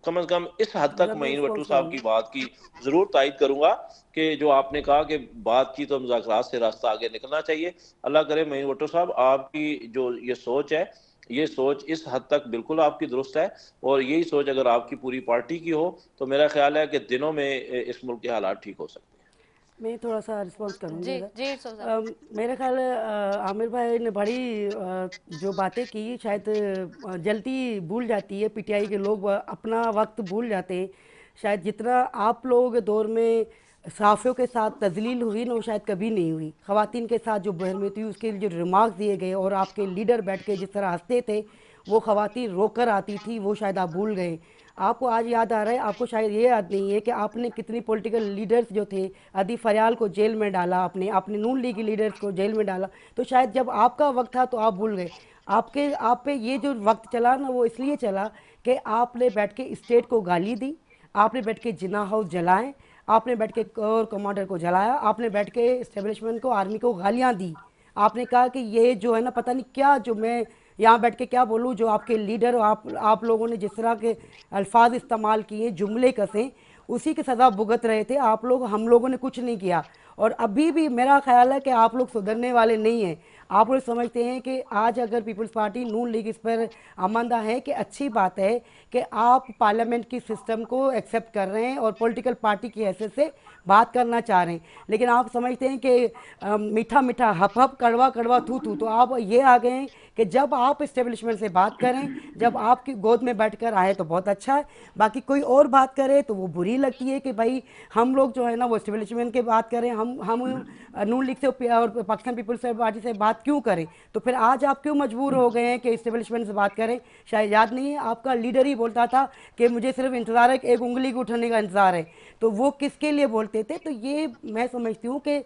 कम से कम इस हद तक मईन भुट्टो साहब की बात की जरूर तायद करूंगा कि जो आपने कहा कि बातचीत और मुज़ाकरात से रास्ता आगे निकलना चाहिए। अल्लाह करे मईन भुट्टो साहब आपकी जो ये सोच है, ये सोच इस हद तक बिल्कुल आपकी दुरुस्त है, और यही सोच अगर आपकी पूरी पार्टी की हो तो मेरा ख्याल है कि दिनों में इस मुल्क के हालात ठीक हो सकते हैं। मैं थोड़ा सा रिस्पॉन्स करूँगी। जी मेरा ख्याल आमिर भाई ने बड़ी जो बातें की शायद जल्दी भूल जाती है PTI के लोग, अपना वक्त भूल जाते हैं। शायद जितना आप लोगों के दौर में सहाफ़ियों के साथ तजलील हुई ना, वो शायद कभी नहीं हुई। ख़वातीन के साथ जो बहरमती हुई, उसके लिए जो रिमार्क्स दिए गए और आपके लीडर बैठ के जिस तरह हंसते थे, वो ख़वातीन रोकर आती थी, वो शायद आप भूल गए। आपको आज याद आ रहा है, आपको शायद ये याद नहीं है कि आपने कितनी पॉलिटिकल लीडर्स जो थे, अदी फरियाल को जेल में डाला, आपने नून लीग के लीडर्स को जेल में डाला। तो शायद जब आपका वक्त था तो आप भूल गए। आप पे ये जो वक्त चला ना, वो इसलिए चला कि आपने बैठ के स्टेट को गाली दी, आपने बैठ के जिन्ना हाउस जलाएं, आपने बैठ के कोर कमांडर को जलाया, आपने बैठ के इस्टेब्लिशमेंट को, आर्मी को गालियाँ दी। आपने कहा कि ये जो है ना, पता नहीं क्या, जो मैं यहाँ बैठ के क्या बोलूँ, जो आपके लीडर आप लोगों ने जिस तरह के अल्फाज इस्तेमाल किए, जुमले कसे, उसी की सज़ा भुगत रहे थे आप लोग। हम लोगों ने कुछ नहीं किया, और अभी भी मेरा ख्याल है कि आप लोग सुधरने वाले नहीं हैं। आप लोग समझते हैं कि आज अगर पीपल्स पार्टी नून लीग इस पर आमंदा है कि अच्छी बात है कि आप पार्लियामेंट की सिस्टम को एक्सेप्ट कर रहे हैं और पॉलिटिकल पार्टी की हैसियत से बात करना चाह रहे हैं, लेकिन आप समझते हैं कि मीठा मीठा हप हप, कड़वा कड़वा थू थू। तो आप ये आ गए हैं कि जब आप इस्टेब्लिशमेंट से बात करें, जब आपकी गोद में बैठकर आए तो बहुत अच्छा है, बाकी कोई और बात करे तो वो बुरी लगती है कि भाई हम लोग जो है ना वो इस्टेब्लिशमेंट की बात करें, हम नून लीग से और पाकिस्तान पीपल्स पार्टी से बात क्यों करें। तो फिर आज आप क्यों मजबूर हो गए हैं कि इस्टेब्लिशमेंट से बात करें। शायद याद नहीं है, आपका लीडर ही बोलता था कि मुझे सिर्फ इंतज़ार है, एक उंगली को उठाने का इंतज़ार है। तो वो किसके लिए बोलते थे। तो ये मैं समझती हूँ कि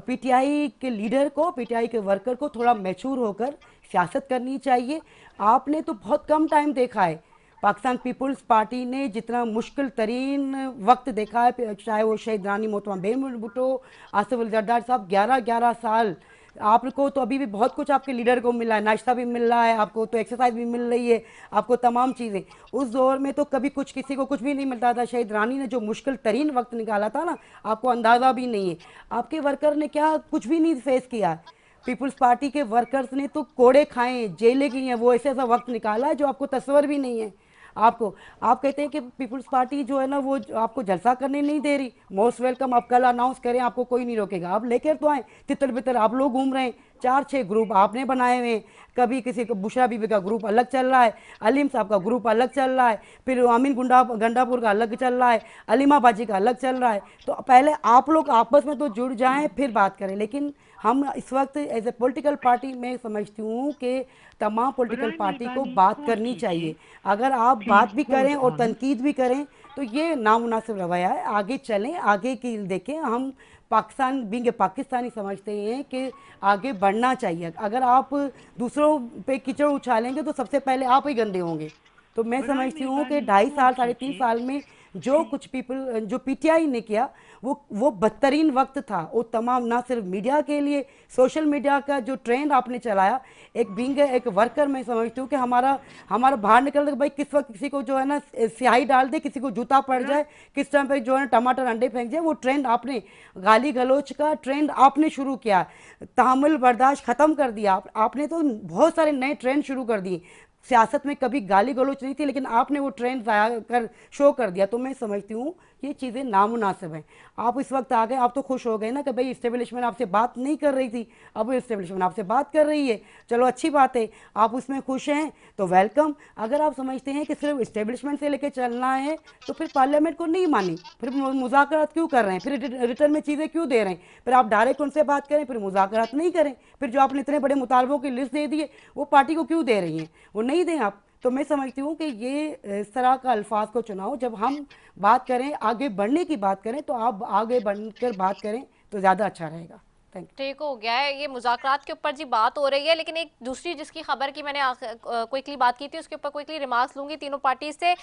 PTI के लीडर को, PTI के वर्कर को थोड़ा मैच्योर होकर सियासत करनी चाहिए। आपने तो बहुत कम टाइम देखा है, पाकिस्तान पीपल्स पार्टी ने जितना मुश्किल तरीन वक्त देखा है, चाहे वो शहीद रानी मोहतरमा बेगम भुट्टो, आसिफ अली जरदारी साहब 11-11 साल आपको तो अभी भी बहुत कुछ आपके लीडर को मिला है, नाश्ता भी मिल रहा है आपको, तो एक्सरसाइज भी मिल रही है आपको, तमाम चीज़ें। उस दौर में तो कभी कुछ किसी को कुछ भी नहीं मिलता था। शहीद रानी ने जो मुश्किल तरीन वक्त निकाला था ना, आपको अंदाज़ा भी नहीं है। आपके वर्कर ने क्या कुछ भी नहीं फेस किया। पीपल्स पार्टी के वर्कर्स ने तो कोड़े खाए, जेलें की हैं, वो ऐसा ऐसा वक्त निकाला है जो आपको तस्वर भी नहीं है। आपको आप कहते हैं कि पीपल्स पार्टी जो है ना वो आपको जलसा करने नहीं दे रही, मोस्ट वेलकम, आप कल अनाउंस करें, आपको कोई नहीं रोकेगा, आप लेकर तो आए। तितर बितर आप लोग घूम रहे हैं, 4-6 ग्रुप आपने बनाए हुए हैं। कभी किसी को बुशरा बीबी का ग्रुप अलग चल रहा है, अलीम साहब का ग्रुप अलग चल रहा है, फिर अमीन गंडापुर का अलग चल रहा है, अलीमा बाजी का अलग चल रहा है। तो पहले आप लोग आपस में तो जुड़ जाएं फिर बात करें। लेकिन हम इस वक्त एज ए पॉलिटिकल पार्टी मैं समझती हूँ कि तमाम पॉलिटिकल पार्टी को बात करनी चाहिए। अगर आप बात भी करें और तनकीद भी करें तो ये नामुनासिब रवैया है। आगे चलें, आगे की देखें। हम पाकिस्तान बींग पाकिस्तानी समझते हैं कि आगे बढ़ना चाहिए। अगर आप दूसरों पे कीचड़ उछालेंगे तो सबसे पहले आप ही गंदे होंगे। तो मैं समझती हूँ कि 2.5 साल 3.5 साल में जो कुछ जो पीटीआई ने किया वो बदतरीन वक्त था। वो तमाम ना सिर्फ मीडिया के लिए, सोशल मीडिया का जो ट्रेंड आपने चलाया, एक वर्कर मैं समझती हूँ कि हमारा बाहर निकल के भाई किस वक्त किसी को जो है ना स्याही डाल दे, किसी को जूता पड़ जाए, किस टाइम पे जो है टमाटर अंडे फेंक जाए, वो ट्रेंड आपने, गाली गलोच का ट्रेंड आपने शुरू किया। तहमुल बर्दाश्त ख़त्म कर दिया आपने। तो बहुत सारे नए ट्रेंड शुरू कर दिए। सियासत में कभी गाली गलोच नहीं थी, लेकिन आपने वो ट्रेंड कर शो कर दिया। तो मैं समझती हूँ ये चीज़ें नामुनासिब हैं। आप इस वक्त आ गए, आप तो खुश हो गए ना कि भाई इस्टेब्लिशमेंट आपसे बात नहीं कर रही थी, अब इस्टेब्लिशमेंट आपसे बात कर रही है, चलो अच्छी बात है, आप उसमें खुश हैं तो वेलकम। अगर आप समझते हैं कि सिर्फ इस्टेब्लिशमेंट से लेकर चलना है तो फिर पार्लियामेंट को नहीं मानी, फिर मुज़ाकरात क्यों कर रहे हैं, फिर रिटर्न में चीज़ें क्यों दे रहे हैं, फिर आप डायरेक्ट उनसे बात करें, फिर मुज़ाकरात नहीं करें, फिर जो आपने इतने बड़े मुतालबों की लिस्ट दे दी है वो पार्टी को क्यों दे रही हैं, वो नहीं दें आप। तो मैं समझती हूँ कि ये इस तरह का अल्फाज को चुनाव, जब हम बात करें आगे बढ़ने की बात करें तो आप आगे बढ़कर बात करें तो ज़्यादा अच्छा रहेगा। ठीक हो गया है। ये मुज़ाकरात के ऊपर जी बात हो रही है, लेकिन एक दूसरी जिसकी खबर की मैंने क्विकली बात की थी उसके ऊपर क्विकली रिमार्क्स लूंगी तीनों पार्टी से।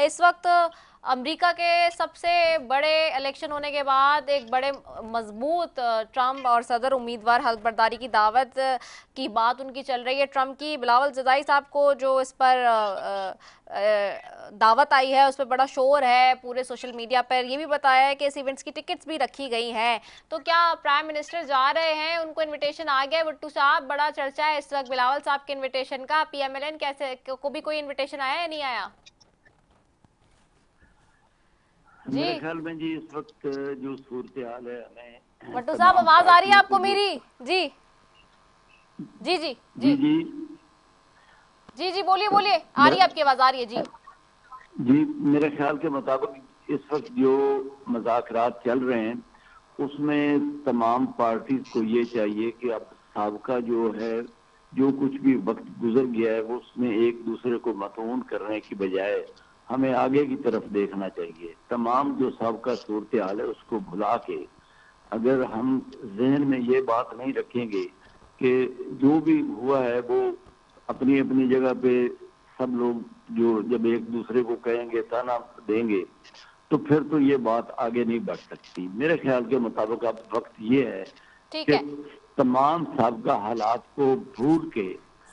इस वक्त अमेरिका के सबसे बड़े इलेक्शन होने के बाद एक बड़े मजबूत ट्रम्प और सदर उम्मीदवार हल्फ बर्दारी की दावत की बात उनकी चल रही है। ट्रम्प की बिलावल जदाई साहब को जो इस पर दावत आई है उस पर बड़ा शोर है पूरे सोशल मीडिया पर। ये भी बताया है कि इस इवेंट्स की टिकट्स भी रखी गई हैं। तो क्या प्राइम मिनिस्टर जा रहे हैं, उनको इनविटेशन आ गया? भुट्टो साहब, बड़ा चर्चा है इस वक्त बिलावल साहब के इनविटेशन का। पीएमएलएन कैसे को भी कोई इनविटेशन आया या नहीं आया? मेरे ख्याल में जी इस वक्त जो सूरत हाल है, हमें भुट्टो साहब आवाज आ रही है आपको मेरी? जी जी जी जी जी जी जी बोलिए बोलिए, आ रही है आपकी आवाज, आ रही है जी। जी मेरे ख्याल के मुताबिक इस वक्त जो मुज़ाकरात चल रहे हैं उसमें तमाम पार्टी को ये चाहिए कि अब साबका जो है, जो कुछ भी वक्त गुजर गया है वो उसमें एक दूसरे को मतऊन करने की बजाय हमें आगे की तरफ देखना चाहिए। तमाम जो साबका सूरत हाल है उसको भुला के अगर हम जहन में ये बात नहीं रखेंगे कि जो भी हुआ है वो अपनी अपनी जगह पे सब लोग जो जब एक दूसरे को कहेंगे, ताना देंगे, तो फिर तो ये बात आगे नहीं बढ़ सकती। मेरे ख्याल के मुताबिक अब वक्त ये है कि तमाम साबका हालात को भूल के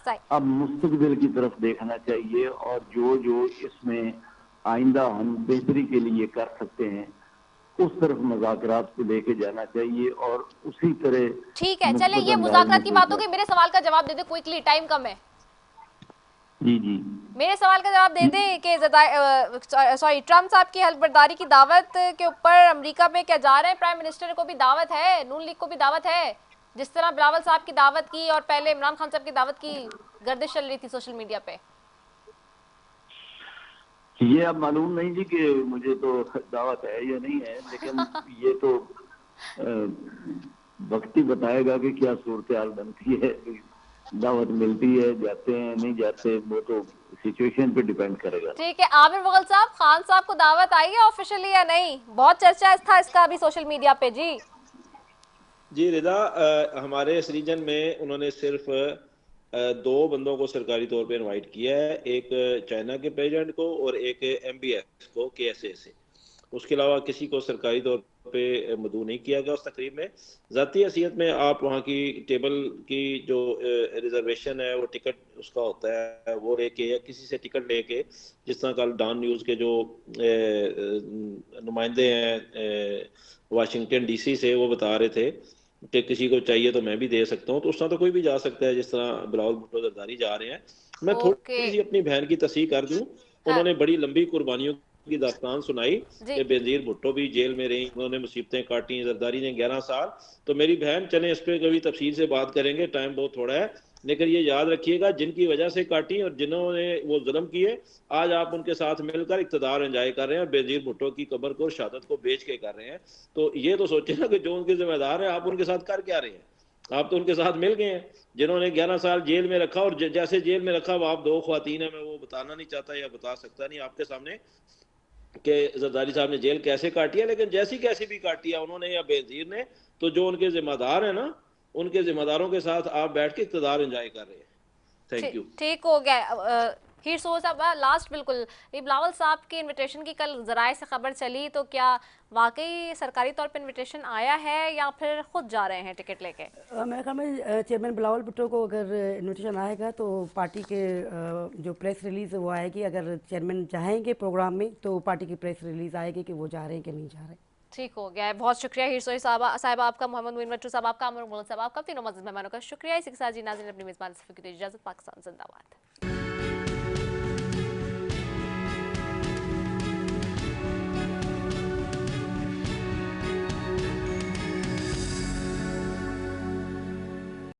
अब मुस्तकबिल की तरफ देखना चाहिए और जो जो इसमें आइंदा हम बेहतरी के लिए कर सकते हैं उस तरफ मुज़ाकरात को लेके जाना चाहिए और उसी तरह। ठीक है, चलिए ये मुज़ाकरात की बातों के मेरे सवाल का जवाब दे दे क्विकली, टाइम कम है। जी जी मेरे सवाल का जवाब दे दें कि ट्रम्प साहब की हल्फ बर्दारी की दावत के ऊपर अमेरिका में क्या जा रहे हैं? प्राइम मिनिस्टर को भी दावत है, नून लीग को भी दावत है, जिस तरह बिलावल साहब की दावत की और पहले इमरान खान साहब की दावत की गर्दिश चल रही थी सोशल मीडिया पे। ये अब मालूम नहीं जी कि मुझे तो दावत है या नहीं है, लेकिन ये तो वक्त ही बताएगा कि क्या सूरत हाल बनती है, दावत मिलती है, जाते हैं नहीं जाते, वो तो सिचुएशन पे डिपेंड करेगा। ठीक है, आमिर मुगल साहब, खान साहब को दावत आई है ऑफिशियली या नहीं? बहुत चर्चा था इसका अभी सोशल मीडिया पे। जी रिदा, हमारे इस रीजन में उन्होंने सिर्फ 2 बंदों को सरकारी तौर पे इनवाइट किया है, एक चाइना के प्रेसिडेंट को और एक MBS को KSA से। उसके अलावा किसी को सरकारी तौर पे मदऊ नहीं किया गया उस तकरीब में। ज़ाती हैसियत में आप वहाँ की टेबल की जो रिजर्वेशन है, वो टिकट उसका होता है, वो लेके या किसी से टिकट लेके, जिस तरह कल डॉन न्यूज़ के जो नुमाइंदे हैं वाशिंगटन डीसी से, वो बता रहे थे कि किसी को चाहिए तो मैं भी दे सकता हूँ, तो उस तरह तो कोई भी जा सकता है जिस तरह बिलावल भुट्टो जरदारी जा रहे हैं। मैं ओके। थोड़ी सी अपनी बहन की तस्दीक कर दूं, हाँ उन्होंने बड़ी लंबी कुर्बानियों की दास्तान सुनाई जी। कि बेनजीर भुट्टो भी जेल में रही, उन्होंने मुसीबतें काटी, जरदारी ने 11 साल। तो मेरी बहन, चले इस पे कभी तफसील से बात करेंगे, टाइम बहुत थोड़ा है, लेकिन ये याद रखिएगा जिनकी वजह से काटी और जिन्होंने वो जुल्म किए, आज आप उनके साथ मिलकर इक़्तिदार एंजॉय कर रहे हैं, बेनजीर भुट्टो की कब्र को, शहादत को बेच के कर रहे हैं। तो ये तो सोचे ना कि जो उनके जिम्मेदार है, आप उनके साथ कर क्या रहे हैं? आप तो उनके साथ मिल गए हैं जिन्होंने 11 साल जेल में रखा, और जैसे जेल में रखा, वो आप दो ख्वातीन है, मैं वो बताना नहीं चाहता या बता सकता नहीं आपके सामने कि जरदारी साहब ने जेल कैसे काटी है, लेकिन जैसी कैसी भी काटी है उन्होंने या बेनजीर ने, तो जो उनके जिम्मेदार है ना, उनके जिम्मेदारों के साथ आप बैठ के इक़्तिदार एंजॉय कर रहे हैं। Thank you. ठीक हो गया। हीर सोह साहब, लास्ट बिल्कुल, ये बिलावल साहब की इनविटेशन की कल ज़राए से खबर चली, तो क्या वाकई सरकारी तौर पे इनविटेशन आया है या फिर खुद जा रहे हैं टिकट लेके? मेरे ख्याल में चेयरमैन बिलावल भुट्टो को अगर इनविटेशन आएगा तो पार्टी के जो प्रेस रिलीज़ वो आएगी, अगर चेयरमैन चाहेंगे प्रोग्राम में तो पार्टी की प्रेस रिलीज़ आएगी कि वो जा रहे हैं कि नहीं जा रहे। ठीक हो गया है, बहुत शुक्रिया हीर सोह साहब आपका, मोहम्मद मुइन भट्टू साहब आपका, अमर मुगल साहब आपका, तीनों मज़ीद मेहमानों का शुक्रिया। इसी के साथ जी नाज़रीन अपनी मेज़बान से इजाज़त, पाकिस्तान जिंदाबाद।